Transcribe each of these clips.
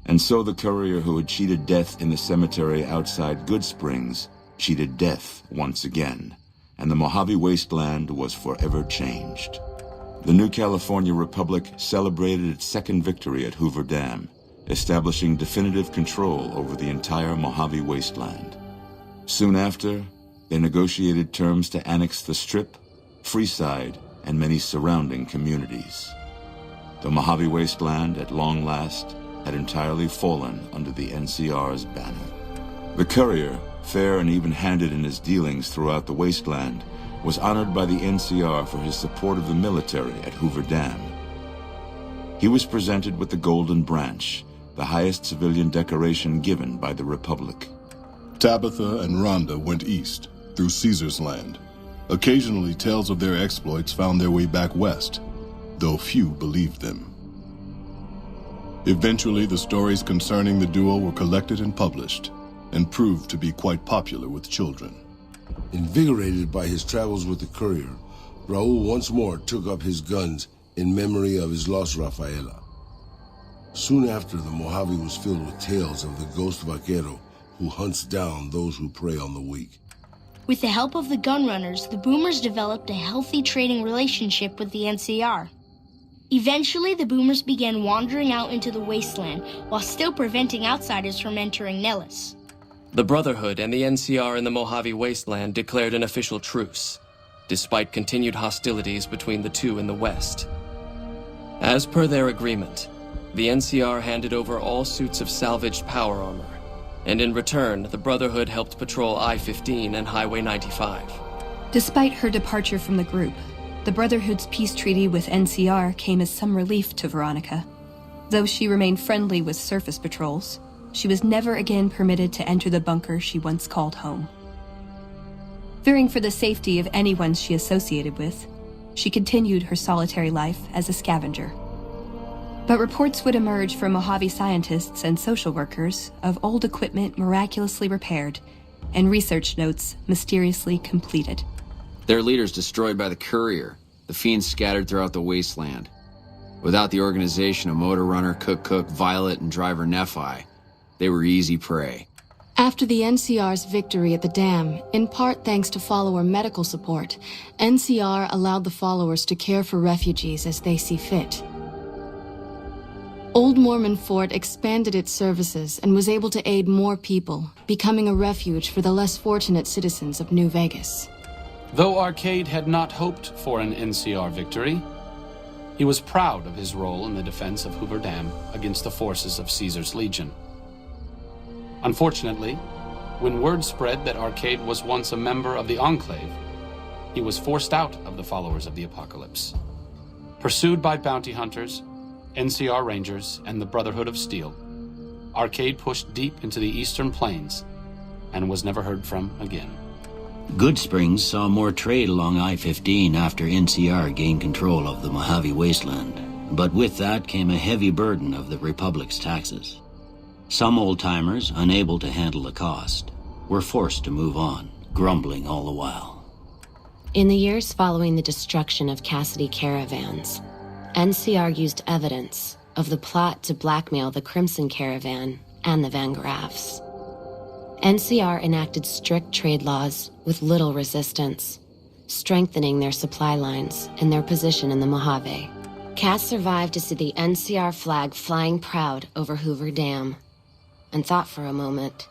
And so the courier who had cheated death in the cemetery outside Good Springs cheated death once again, and the Mojave wasteland was forever changed. The new California Republic celebrated its second victory at Hoover Dam, establishing definitive control over the entire Mojave wasteland. Soon after, they negotiated terms to annex the Strip, Freeside, and many surrounding communities. The Mojave wasteland, at long last, had entirely fallen under the NCR's banner. The courier, fair and even-handed in his dealings throughout the wasteland, was honored by the NCR for his support of the military at Hoover Dam. He was presented with the Golden Branch, the highest civilian decoration given by the Republic. Tabitha and Rhonda went east, through Caesar's land. Occasionally, tales of their exploits found their way back west, though few believed them. Eventually, the stories concerning the duo were collected and published, and proved to be quite popular with children. Invigorated by his travels with the courier, Raul once more took up his guns in memory of his lost Rafaela. Soon after, the Mojave was filled with tales of the ghost vaquero who hunts down those who prey on the weak. With the help of the gunrunners, the Boomers developed a healthy trading relationship with the NCR. Eventually, the Boomers began wandering out into the wasteland while still preventing outsiders from entering Nellis. The Brotherhood and the NCR in the Mojave wasteland declared an official truce, despite continued hostilities between the two in the west. As per their agreement, the NCR handed over all suits of salvaged power armor, and in return, the Brotherhood helped patrol I-15 and Highway 95. Despite her departure from the group, the Brotherhood's peace treaty with NCR came as some relief to Veronica. Though she remained friendly with surface patrols, she was never again permitted to enter the bunker she once called home. Fearing for the safety of anyone she associated with, she continued her solitary life as a scavenger. But reports would emerge from Mojave scientists and social workers of old equipment miraculously repaired and research notes mysteriously completed. Their leaders destroyed by the courier, the fiends scattered throughout the wasteland. Without the organization of Motor Runner, Cook, Violet, and driver Nephi, they were easy prey. After the NCR's victory at the dam, in part thanks to follower medical support, NCR allowed the followers to care for refugees as they see fit. Old Mormon Fort expanded its services and was able to aid more people, becoming a refuge for the less fortunate citizens of New Vegas. Though Arcade had not hoped for an NCR victory, he was proud of his role in the defense of Hoover Dam against the forces of Caesar's Legion. Unfortunately, when word spread that Arcade was once a member of the Enclave, he was forced out of the followers of the Apocalypse. Pursued by bounty hunters, NCR Rangers, and the Brotherhood of Steel, Arcade pushed deep into the eastern plains and was never heard from again. Good Springs saw more trade along I-15 after NCR gained control of the Mojave wasteland, but with that came a heavy burden of the Republic's taxes. Some old-timers, unable to handle the cost, were forced to move on, grumbling all the while. In the years following the destruction of Cassidy caravans, NCR used evidence of the plot to blackmail the Crimson Caravan and the Van Graffs. NCR enacted strict trade laws with little resistance, strengthening their supply lines and their position in the Mojave. Cass survived to see the NCR flag flying proud over Hoover Dam, and thought for a moment,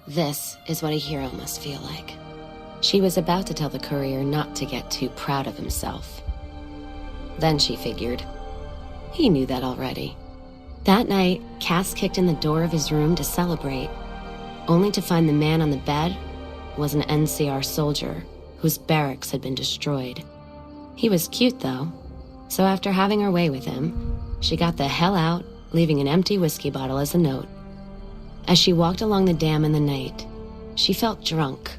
this is what a hero must feel like. She was about to tell the courier not to get too proud of himself. Then she figured, he knew that already. That night, Cass kicked in the door of his room to celebrate, only to find the man on the bed was an NCR soldier whose barracks had been destroyed. He was cute, though, so after having her way with him, she got the hell out, leaving an empty whiskey bottle as a note. As she walked along the dam in the night, she felt drunk,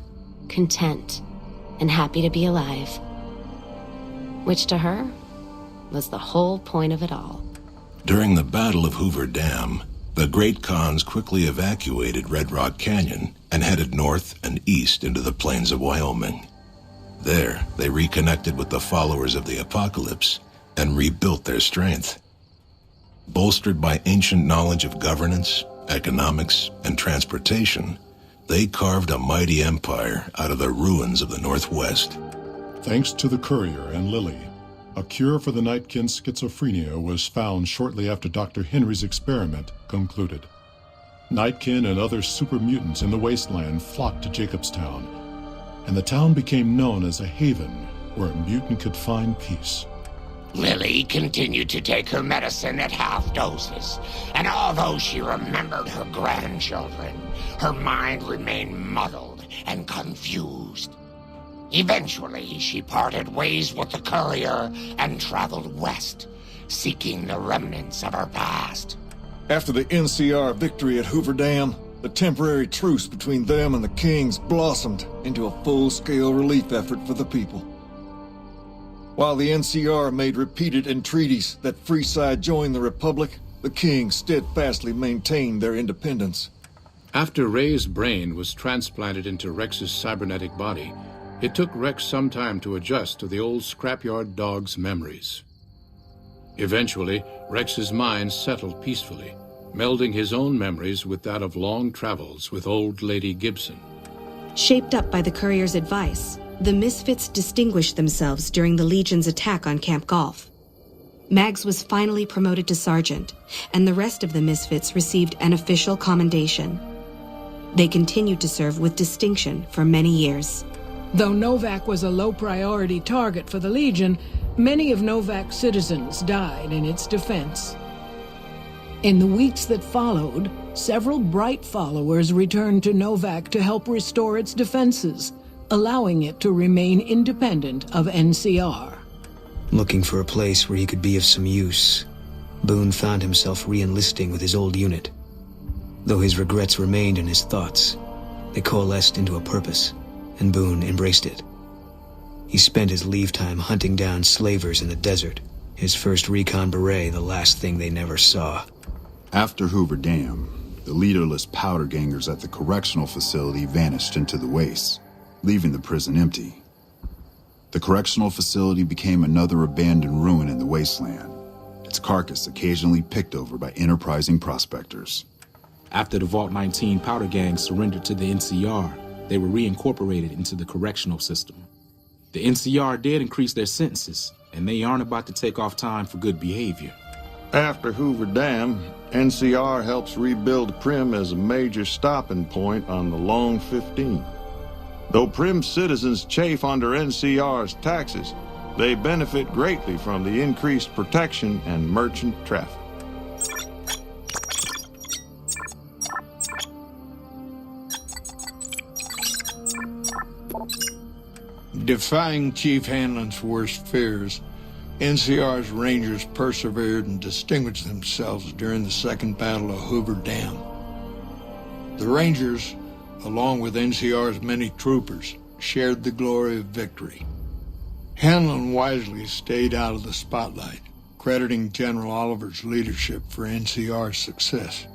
content, and happy to be alive. Which to her was the whole point of it all. During the Battle of Hoover Dam, the Great Khans quickly evacuated Red Rock Canyon and headed north and east into the plains of Wyoming. There, they reconnected with the followers of the Apocalypse and rebuilt their strength. Bolstered by ancient knowledge of governance, economics, and transportation, they carved a mighty empire out of the ruins of the Northwest. Thanks to the courier and Lily, a cure for the Nightkin's schizophrenia was found shortly after Dr. Henry's experiment concluded. Nightkin and other super mutants in the wasteland flocked to Jacobstown, and the town became known as a haven where a mutant could find peace. Lily continued to take her medicine at half doses, and although she remembered her grandchildren, her mind remained muddled and confused. Eventually, she parted ways with the courier and traveled west, seeking the remnants of her past. After the NCR victory at Hoover Dam, the temporary truce between them and the Kings blossomed into a full-scale relief effort for the people. While the NCR made repeated entreaties that Freeside join the Republic, the Kings steadfastly maintained their independence. After Ray's brain was transplanted into Rex's cybernetic body, it took Rex some time to adjust to the old scrapyard dog's memories. Eventually, Rex's mind settled peacefully, melding his own memories with that of long travels with old Lady Gibson. Shaped up by the courier's advice, the Misfits distinguished themselves during the Legion's attack on Camp Golf. Mags was finally promoted to sergeant, and the rest of the Misfits received an official commendation. They continued to serve with distinction for many years. Though Novak was a low-priority target for the Legion, many of Novak's citizens died in its defense. In the weeks that followed, several bright followers returned to Novak to help restore its defenses, allowing it to remain independent of NCR. Looking for a place where he could be of some use, Boon found himself re-enlisting with his old unit. Though his regrets remained in his thoughts, they coalesced into a purpose, and Boon embraced it. He spent his leave time hunting down slavers in the desert, his first recon beret the last thing they never saw. After Hoover Dam, the leaderless powder gangers at the correctional facility vanished into the wastes, leaving the prison empty. The correctional facility became another abandoned ruin in the wasteland, its carcass occasionally picked over by enterprising prospectors. After the Vault 19 powder gang surrendered to the NCR, they were reincorporated into the correctional system. The NCR did increase their sentences, and they aren't about to take off time for good behavior. After Hoover Dam, NCR helps rebuild Prim as a major stopping point on the Long 15. Though Prim citizens chafe under NCR's taxes, they benefit greatly from the increased protection and merchant traffic. Defying Chief Hanlon's worst fears, NCR's Rangers persevered and distinguished themselves during the Second Battle of Hoover Dam. The Rangers, along with NCR's many troopers, shared the glory of victory. Hanlon wisely stayed out of the spotlight, crediting General Oliver's leadership for NCR's success.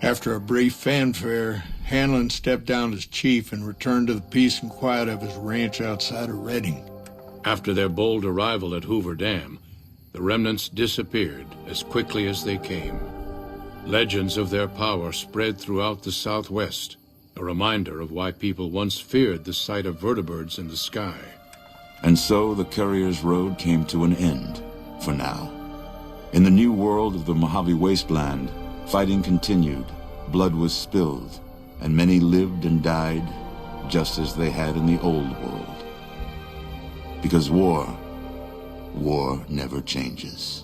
After a brief fanfare, Hanlon stepped down as chief and returned to the peace and quiet of his ranch outside of Redding. After their bold arrival at Hoover Dam, the remnants disappeared as quickly as they came. Legends of their power spread throughout the Southwest, a reminder of why people once feared the sight of vertibirds in the sky. And so the Courier's Road came to an end, for now. In the new world of the Mojave Wasteland, fighting continued, blood was spilled, and many lived and died just as they had in the old world. Because war never changes.